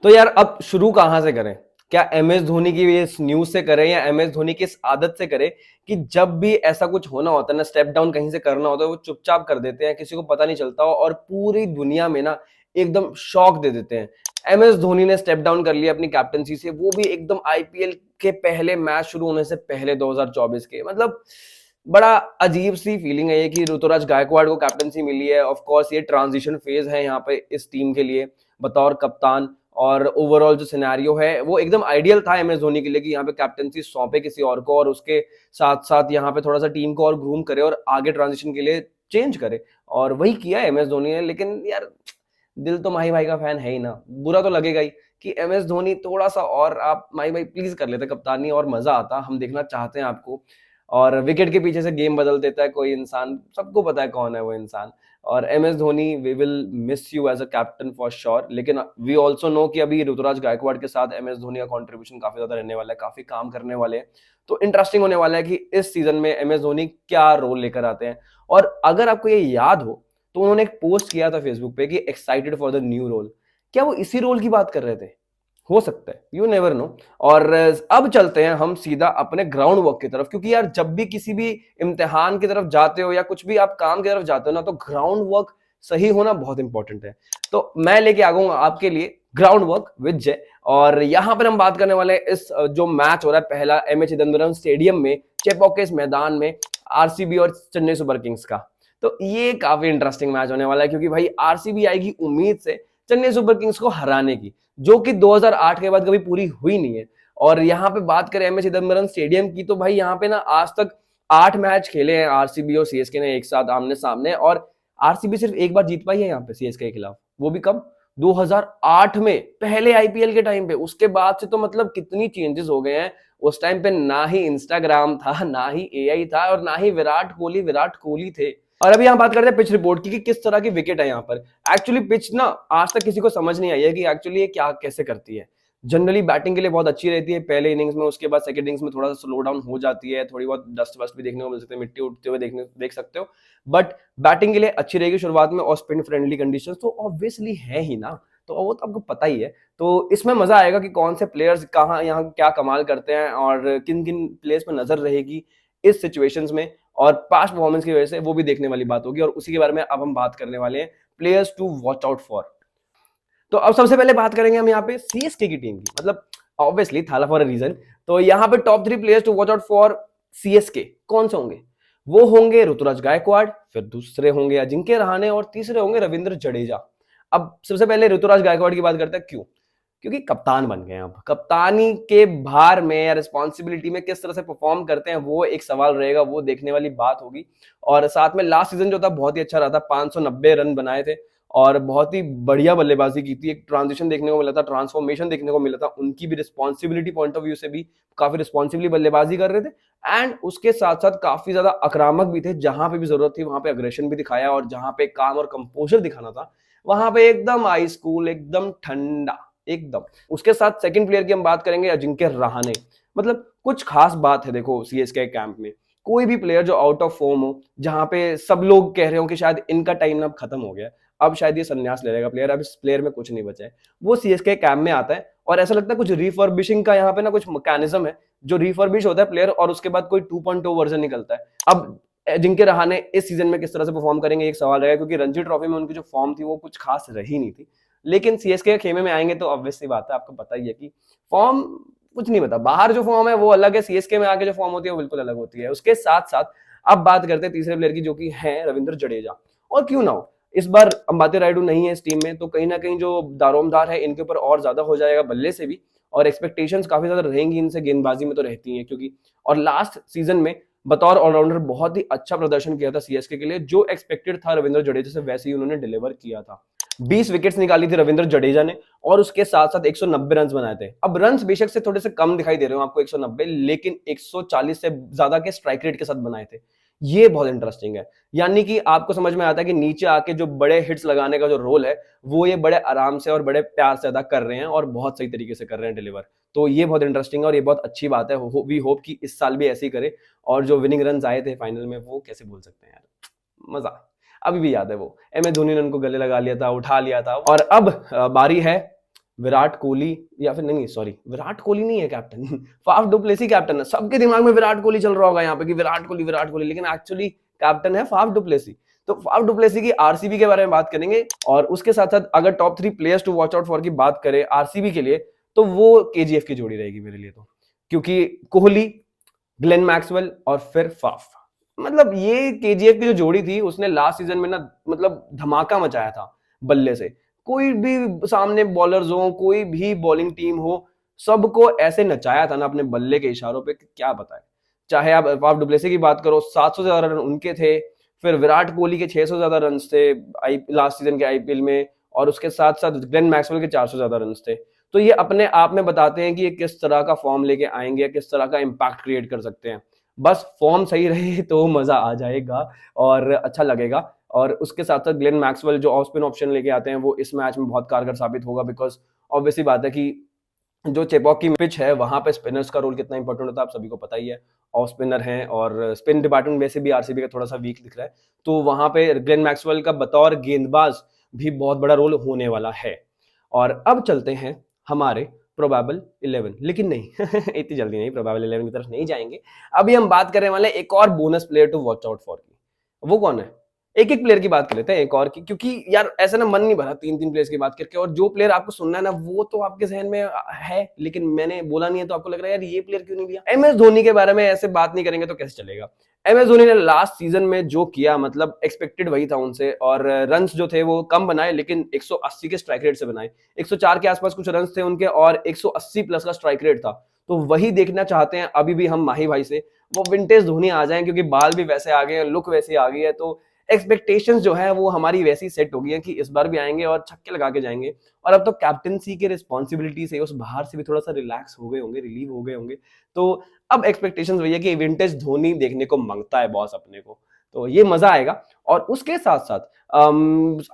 तो यार अब शुरू कहां से करें? क्या एम एस धोनी की इस न्यूज से करें या एम एस धोनी की इस आदत से करें कि जब भी ऐसा कुछ होना होता है ना, स्टेप डाउन कहीं से करना होता है, वो चुपचाप कर देते हैं, किसी को पता नहीं चलता और पूरी दुनिया में ना एकदम शॉक दे देते हैं। एम एस धोनी ने स्टेप डाउन कर लिया अपनी कैप्टनसी से, वो भी एकदम आईपीएल के पहले मैच शुरू होने से पहले 2024 के। मतलब बड़ा अजीब सी फीलिंग है ये कि ऋतुराज गायकवाड़ को कैप्टनसी मिली है। ऑफ कोर्स ये ट्रांजिशन फेज है यहाँ पे इस टीम के लिए बतौर कप्तान, और ओवरऑल जो सिनेरियो है वो एकदम आइडियल था एम एस धोनी के लिए कि यहाँ पे कैप्टनसी सौंपे किसी और को और उसके साथ साथ यहाँ पे थोड़ा सा टीम को और ग्रूम करे और आगे ट्रांजिशन के लिए चेंज करे, और वही किया एम एस धोनी ने। लेकिन यार दिल तो माही भाई का फैन है ही ना, बुरा तो लगेगा ही कि एम एस धोनी थोड़ा सा और आप माही भाई प्लीज कर लेते कप्तानी और मजा आता, हम देखना चाहते हैं आपको। और विकेट के पीछे से गेम बदल देता है कोई इंसान, सबको पता है कौन है वो इंसान। और M S Dhoni, we will miss you as a captain for sure, लेकिन वी ऑल्सो नो कि अभी ऋतुराज गायकवाड़ के साथ एम एस धोनी का कॉन्ट्रीब्यूशन काफी ज्यादा रहने वाला है, काफी काम करने वाले हैं। तो इंटरेस्टिंग होने वाला है कि इस सीजन में एम एस धोनी क्या रोल लेकर आते हैं। और अगर आपको ये याद हो तो उन्होंने एक पोस्ट किया था फेसबुक पे कि excited for the new role. क्या वो इसी रोल की बात कर रहे थे? हो सकता है, यू नेवर नो। और अब चलते हैं हम सीधा अपने ग्राउंड वर्क की तरफ, क्योंकि यार जब भी किसी भी इम्तिहान की तरफ जाते हो या कुछ भी आप काम की तरफ जाते हो ना, तो ग्राउंड वर्क सही होना बहुत इंपॉर्टेंट है। तो मैं लेके आ गऊंगा आपके लिए ग्राउंड वर्क विद जय। और यहां पर हम बात करने वाले हैं इस जो मैच हो रहा है पहला एम ए चिदम्बरम स्टेडियम में, चेपॉकेस मैदान में, आरसीबी और चेन्नई सुपर किंग्स का। तो ये काफी इंटरेस्टिंग मैच होने वाला है, क्योंकि भाई आरसीबी आएगी उम्मीद से चेन्नई सुपर किंग्स को हराने की, जो कि 2008 के बाद कभी पूरी हुई नहीं है। और यहाँ पे बात करें एम ए चिदम्बरम स्टेडियम की, तो भाई यहाँ पे ना आज तक 8 मैच खेले हैं आरसीबी और सीएसके ने एक साथ आमने सामने, और आरसीबी सिर्फ एक बार जीत पाई है यहाँ पे सीएसके के खिलाफ, वो भी कब? 2008 में, पहले आईपीएल के टाइम पे। उसके बाद से तो मतलब कितनी चेंजेस हो गए हैं। उस टाइम पे ना ही इंस्टाग्राम था, ना ही एआई था, और ना ही विराट कोहली थे। और अभी यहाँ बात करते हैं पिच रिपोर्ट की कि किस तरह की विकेट है यहाँ पर। एक्चुअली पिच ना आज तक किसी को समझ नहीं आई है कि एक्चुअली ये क्या कैसे करती है। जनरली बैटिंग के लिए बहुत अच्छी रहती है पहले इनिंग्स में, उसके बाद सेकंड इनिंग्स में थोड़ा सा स्लो डाउन हो जाती है, थोड़ी बहुत डस्ट वस्ट भी देखने को मिल सकते हैं, मिट्टी उठते हुए देख सकते हो। बट बैटिंग के लिए अच्छी रहेगी शुरुआत में, और स्पिन फ्रेंडली कंडीशन तो ऑब्वियसली है ही ना, तो वो तो आपको पता ही है। तो इसमें मजा आएगा कि कौन से प्लेयर्स कहाँ यहाँ क्या कमाल करते हैं और किन किन प्लेयर्स पर नजर रहेगी इस सिचुएशंस में, और पास्ट परफॉर्मेंस की वजह से वो भी देखने वाली बात होगी। और उसी के बारे में अब हम बात करने वाले हैं, players to watch out for. तो अब सबसे पहले बात करेंगे हम यहाँ पे सीएसके की टीम की, मतलब ऑब्वियसली थाला फॉर अ रीजन। तो यहाँ पे top 3 players to watch out for CSK कौन से होंगे? वो होंगे ऋतुराज गायकवाड़, फिर दूसरे होंगे अजिंक्य रहाणे, और तीसरे होंगे रविंद्र जडेजा। अब सबसे पहले ऋतुराज गायकवाड़ की बात करते हैं। क्यों? क्योंकि कप्तान बन गए हैं। अब कप्तानी के भार में या रिस्पॉन्सिबिलिटी में किस तरह से परफॉर्म करते हैं वो एक सवाल रहेगा, वो देखने वाली बात होगी। और साथ में लास्ट सीजन जो था बहुत ही अच्छा रहा था, 590 रन बनाए थे और बहुत ही बढ़िया बल्लेबाजी की थी। एक ट्रांजिशन देखने को मिला था, ट्रांसफॉर्मेशन देखने को मिला था, उनकी भी रिस्पॉन्सिबिलिटी पॉइंट ऑफ व्यू से भी काफी रिस्पॉन्सिबली बल्लेबाजी कर रहे थे। एंड उसके साथ साथ काफी ज्यादा आक्रामक भी थे, जहां पे भी जरूरत थी वहां पे अग्रेशन भी दिखाया, और जहां पे काम और कंपोजर दिखाना था वहां पे एकदम आइस कूल, एकदम ठंडा, एकदम। उसके साथ सेकंड प्लेयर की हम बात करेंगे अजिंक्य रहाणे। मतलब कुछ खास बात है देखो सीएसके कैंप में, कोई भी प्लेयर जो आउट ऑफ फॉर्म हो, जहां पे सब लोग कह रहे हो कि शायद इनका टाइम अब खत्म हो गया, अब शायद ये संन्यास ले लेगा प्लेयर, अब इस प्लेयर में कुछ नहीं बचा है, वो सीएसके कैंप में आता है। और ऐसा लगता है कुछ रिफर्बिशिंग का यहाँ पे ना कुछ मैकेनिज्म है, जो रिफर्बिश होता है प्लेयर और उसके बाद कोई 2.0 वर्जन निकलता है। अब अजिंक्य रहाणे इस सीजन में किस तरह से परफॉर्म करेंगे एक सवाल रहेगा, क्योंकि रणजी ट्रॉफी में उनकी जो फॉर्म थी वो कुछ खास रही नहीं थी। लेकिन सीएसके के खेमे में आएंगे तो ऑब्वियसली बात है, आपको पता ही है कि फॉर्म कुछ नहीं बता, बाहर जो फॉर्म है वो अलग है, सीएसके में आके जो फॉर्म होती है वो बिल्कुल अलग होती है। उसके साथ साथ अब बात करते हैं तीसरे प्लेयर की, जो कि है रविंद्र जडेजा। और क्यों ना हो, इस बार अंबाती रायडू नहीं है इस टीम में, तो कहीं ना कहीं जो दारोमदार है इनके ऊपर और ज्यादा हो जाएगा बल्ले से भी, और एक्सपेक्टेशंस काफी ज्यादा रहेंगी इनसे, गेंदबाजी में तो रहती हैं क्योंकि। और लास्ट सीजन में बतौर ऑलराउंडर बहुत ही अच्छा प्रदर्शन किया था सीएसके के लिए, जो एक्सपेक्टेड था रविंद्र जडेजा से वैसे ही उन्होंने डिलीवर किया था। 20 विकेट्स निकाली थी रविंद्र जडेजा ने, और उसके साथ साथ 190 रन बनाए थे। अब रन बेशक से थोड़े से कम दिखाई दे रहे हो आपको 190, लेकिन 140 से ज्यादा के स्ट्राइक रेट के साथ बनाए थे। ये बहुत इंटरेस्टिंग है, यानी कि आपको समझ में आता है कि नीचे आके जो बड़े हिट्स लगाने का जो रोल है वो ये बड़े आराम से और बड़े प्यार से अदा कर रहे हैं, और बहुत सही तरीके से कर रहे हैं डिलीवर। तो ये बहुत इंटरेस्टिंग है और ये बहुत अच्छी बात है। वी होप कि इस साल भी ऐसे ही करे। और जो विनिंग रन आए थे फाइनल में, वो कैसे भूल सकते हैं यार, मजा अभी भी याद है। वो एम ए धोनी ने उनको गले लगा लिया था, उठा लिया था। और अब बारी है विराट कोहली, या फिर नहीं सॉरी विराट कोहली नहीं है कैप्टन फाफ डुप्लेसी कैप्टन है। सबके दिमाग में विराट कोहली चल रहा होगा यहाँ पे कि विराट कोहली, लेकिन एक्चुअली कैप्टन है फाफ डुप्लेसी। तो फाफ डुप्लेसी की आरसीबी के बारे में बात करेंगे, और उसके साथ साथ अगर top 3 players to watch out for की बात करें आरसीबी के लिए, तो वो केजीएफ की जोड़ी रहेगी मेरे लिए। तो क्योंकि कोहली, ग्लेन मैक्सवेल और फिर फाफ, मतलब ये केजीएफ की जो जोड़ी थी उसने लास्ट सीजन में ना मतलब धमाका मचाया था बल्ले से। कोई भी सामने बॉलर्स हो, कोई भी बॉलिंग टीम हो, सबको ऐसे नचाया था ना अपने बल्ले के इशारों पे कि क्या बताए। चाहे आप फाफ डुप्लेसी की बात करो, 700 से ज्यादा रन उनके थे, फिर विराट कोहली के 600 ज्यादा रन थे लास्ट सीजन के आईपीएल में, और उसके साथ साथ ग्लेन मैक्सवेल के 400 ज्यादा रन थे। तो ये अपने आप में बताते हैं कि ये किस तरह का फॉर्म लेके आएंगे, किस तरह का इंपैक्ट क्रिएट कर सकते हैं। बस फॉर्म सही रहे तो मजा आ जाएगा और अच्छा लगेगा। और उसके साथ साथ ग्लेन मैक्सवेल जो ऑफ स्पिन ऑप्शन लेके आते हैं वो इस मैच में बहुत कारगर साबित होगा, बिकॉज ऑब्वियसली बात है कि जो चेपॉक की पिच है वहां पे स्पिनर्स का रोल कितना इंपॉर्टेंट होता है आप सभी को पता ही है। ऑफ स्पिनर हैं और स्पिन डिपार्टमेंट में से भी आरसीबी का थोड़ा सा वीक दिख रहा है, तो वहां पे ग्लेन मैक्सवेल का बतौर गेंदबाज भी बहुत बड़ा रोल होने वाला है। और अब चलते हैं हमारे प्रोबेबल 11, लेकिन नहीं इतनी जल्दी नहीं, प्रोबेबल 11 की तरफ नहीं जाएंगे। अभी हम बात करने वाले एक और bonus player to watch out for की। वो कौन है? एक एक प्लेयर की बात कर लेते हैं, एक और की, क्योंकि यार ऐसा ना मन नहीं भरा 3-3 प्लेयर्स की बात करके, और जो प्लेयर आपको सुनना है ना वो तो आपके जहन में है, लेकिन मैंने बोला नहीं है तो आपको लग रहा है यार ये प्लेयर क्यों नहीं लिया। एमएस धोनी के बारे में ऐसे बात नहीं करेंगे तो कैसे चलेगा। एमएस धोनी ने लास्ट सीजन में जो किया मतलब एक्सपेक्टेड वही था उनसे, और रन्स जो थे वो कम बनाए लेकिन 180 के स्ट्राइक रेट से बनाए। 104 के आसपास कुछ रन्स थे उनके और 180 प्लस का स्ट्राइक रेट था। तो वही देखना चाहते हैं अभी भी हम माही भाई से, वो विंटेज धोनी आ जाए, क्योंकि बाल भी वैसे आ गए हैं, लुक वैसी आ गई है, तो एक्सपेक्टेशंस जो है वो हमारी वैसी सेट हो गई है कि इस बार भी आएंगे और छक्के लगा के जाएंगे। और अब तो कैप्टनसी के रिस्पॉन्सिबिलिटी से उस बाहर से भी थोड़ा सा रिलैक्स हो गए होंगे, रिलीव हो गए होंगे। तो अब एक्सपेक्टेशंस वही है कि विंटेज धोनी देखने को मांगता है बॉस अपने को, तो ये मजा आएगा। और उसके साथ साथ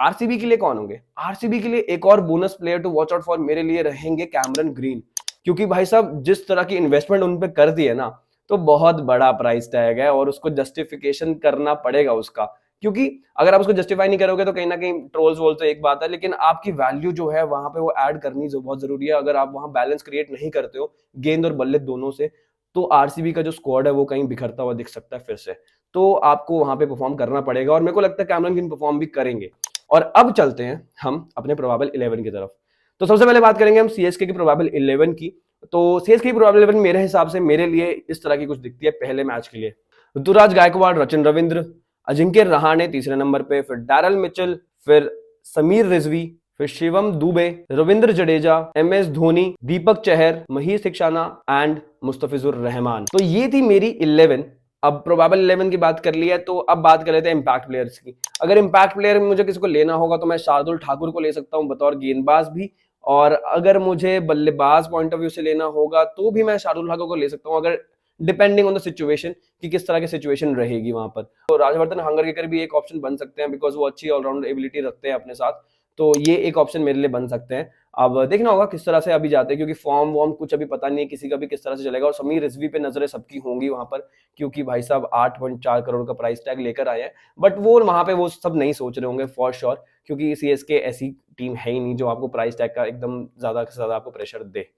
आरसीबी के लिए कौन होंगे? आरसीबी के लिए एक और bonus player to watch out for मेरे लिए रहेंगे कैमरन ग्रीन, क्योंकि भाई साहब जिस तरह की इन्वेस्टमेंट उन पे कर दी है ना, तो बहुत बड़ा प्राइस टैग है और उसको जस्टिफिकेशन करना पड़ेगा उसका। क्योंकि अगर आप उसको जस्टिफाई नहीं करोगे तो कहीं ना कहीं ट्रोल्स वोल्स तो एक बात है, लेकिन आपकी वैल्यू जो है वहां पे वो ऐड करनी जो बहुत जरूरी है। अगर आप वहां बैलेंस क्रिएट नहीं करते हो गेंद और बल्ले दोनों से, तो आरसीबी का जो स्क्वाड है वो कहीं बिखरता हुआ दिख सकता है फिर से। तो आपको वहां पे परफॉर्म करना पड़ेगा, और मेरे को लगता है कैमरन ग्रीन परफॉर्म भी करेंगे। और अब चलते हैं हम अपने प्रोबेबल 11 की तरफ। तो सबसे पहले बात करेंगे हम सीएसके की प्रोबेबल 11 की। तो सीएसके की प्रोबेबल 11 मेरे हिसाब से मेरे लिए इस तरह की कुछ दिखती है पहले मैच के लिए। ऋतुराज गायकवाड़, रचिन रविंद्र, अजिंक्य रहाणे तीसरे नंबर पे, फिर डैरल मिचेल, फिर समीर रिजवी, फिर शिवम दुबे, रविंद्र जडेजा, एमएस धोनी, दीपक चहर, महीश थिक्शाना एंड मुस्तफिजुर रहमान। तो ये थी मेरी 11। अब प्रोबेबल 11 की बात कर ली है, तो अब बात कर लेते हैं इंपैक्ट प्लेयर्स की। अगर इंपैक्ट प्लेयर में मुझे किसी को लेना होगा तो मैं शार्दुल ठाकुर को ले सकता हूं बतौर गेंदबाज भी, और अगर मुझे बल्लेबाज पॉइंट ऑफ व्यू से लेना होगा तो भी मैं शार्दुल ठाकुर को ले सकता हूं, अगर डिपेंडिंग ऑन द सिचुएशन कि किस तरह की सिचुएशन रहेगी वहां पर। तो राजवर्धन हंगरकेकर भी एक ऑप्शन बन सकते हैं, बिकॉज वो अच्छी ऑलराउंड एबिलिटी रखते हैं अपने साथ, तो ये एक ऑप्शन मेरे लिए बन सकते हैं। अब देखना होगा किस तरह से अभी जाते हैं, क्योंकि फॉर्म वॉर्म कुछ अभी पता नहीं है किसी का भी किस तरह से चलेगा। और समीर रिजवी पे नजरें सबकी होंगी वहां पर, क्योंकि भाई साहब 8.4 करोड़ का प्राइस टैग लेकर आए हैं, बट वो वहां पे वो सब नहीं सोच रहे होंगे फॉर श्योर, क्योंकि सीएसके ऐसी टीम है ही नहीं जो आपको प्राइस टैग का एकदम ज्यादा से ज्यादा आपको प्रेशर दे।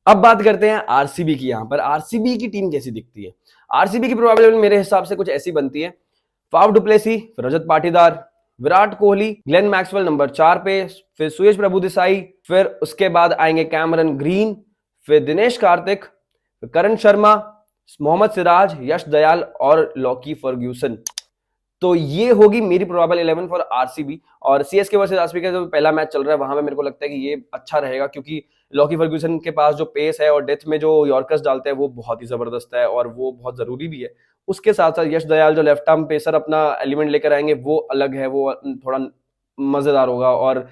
अब बात करते हैं आरसीबी की। यहां पर आरसीबी की टीम कैसी दिखती है? आरसीबी की प्रोबेबिलिटी मेरे हिसाब से कुछ ऐसी बनती है। फाफ डुप्लेसी, फिर Rajat Patidar, Virat Kohli, Glenn Maxwell number 4 पे, फिर सुयश प्रभु देसाई, फिर उसके बाद आएंगे कैमरन ग्रीन, फिर दिनेश कार्तिक, फिर करण शर्मा, मोहम्मद सिराज, यश दयाल और लॉकी फर्ग्यूसन। तो ये होगी मेरी प्रोबेबल 11 फॉर आरसीबी। और सीएसके वर्सेस आरसीबी का जो पहला मैच चल रहा है वहां पे मेरे को लगता है कि ये अच्छा रहेगा, क्योंकि लॉकी फर्ग्यूसन के पास जो पेस है और डेथ में जो यॉर्कर्स डालते हैं वो बहुत ही जबरदस्त है और वो बहुत जरूरी भी है। उसके साथ साथ यश दयाल जो लेफ्ट आर्म पेसर अपना एलिमेंट लेकर आएंगे वो अलग है, वो थोड़ा मजेदार होगा। और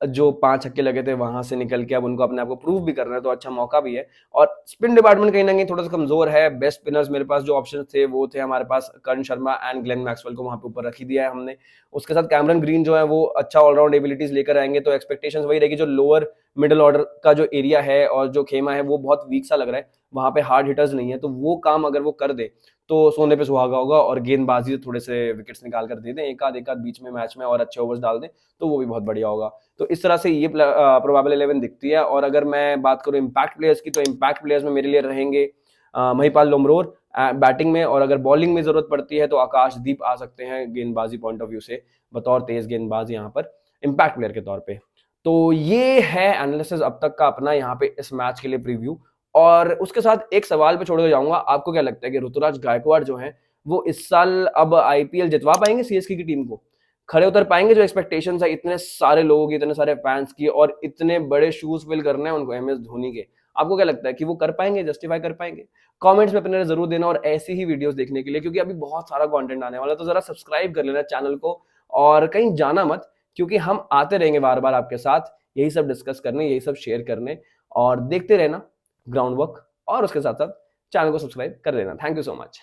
जो 5 छक्के लगे थे वहां से निकल के अब उनको अपने आप को प्रूव भी करना है, तो अच्छा मौका भी है। और स्पिन डिपार्टमेंट कहीं ना कहीं थोड़ा सा कमजोर है। बेस्ट स्पिनर्स मेरे पास जो ऑप्शन थे वो थे हमारे पास करण शर्मा एंड ग्लेन मैक्सवेल को वहां पे ऊपर रख ही दिया है हमने। उसके साथ कैमरन ग्रीन जो है वो अच्छा ऑलराउंड एबिलिटीज लेकर आएंगे, तो एक्सपेक्टेशंस वही रहेगी जो लोअर मिडिल ऑर्डर का जो एरिया है और जो खेमा है वो बहुत वीक सा लग रहा है, वहां पे हार्ड हिटर्स नहीं है, तो वो काम अगर वो कर दे तो सोने पे सुहागा होगा। और गेंदबाजी थोड़े से विकेट्स निकाल कर दे दें एक आध बीच में मैच में और अच्छे ओवर्स डाल दें तो वो भी बहुत बढ़िया होगा। तो इस तरह से ये प्रोबेबल 11 दिखती है। और अगर मैं बात करूं इम्पैक्ट प्लेयर्स की, तो इम्पैक्ट प्लेयर्स में मेरे लिए रहेंगे महिपाल लोमरोर बैटिंग में, और अगर बॉलिंग में जरूरत पड़ती है तो आकाशदीप आ सकते हैं गेंदबाजी पॉइंट ऑफ व्यू से बतौर तेज गेंदबाज यहाँ पर इम्पैक्ट प्लेयर के तौर पे। तो ये है एनालिसिस अब तक का अपना यहाँ पे इस मैच के लिए प्रीव्यू। और उसके साथ एक सवाल पे छोड़ के जाऊंगा, आपको क्या लगता है कि ऋतुराज गायकवाड़ जो है वो इस साल अब आईपीएल जितवा पाएंगे सीएसके की टीम को, खड़े उतर पाएंगे? जो एक्सपेक्टेशंस है इतने सारे लोगों की, इतने सारे फैंस की, और इतने बड़े शूज फिल करने हैं उनको एमएस धोनी के, आपको क्या लगता है कि वो कर पाएंगे, जस्टिफाई कर पाएंगे? कमेंट्स में अपने जरूर देना। और ऐसी ही वीडियोस देखने के लिए, क्योंकि अभी बहुत सारा कंटेंट आने वाला है, तो जरा सब्सक्राइब कर लेना चैनल को और कहीं जाना मत, क्योंकि हम आते रहेंगे बार बार आपके साथ यही सब डिस्कस करने, यही सब शेयर करने। और देखते रहना ग्राउंड वर्क, और उसके साथ साथ चैनल को सब्सक्राइब कर देना। Thank you so much.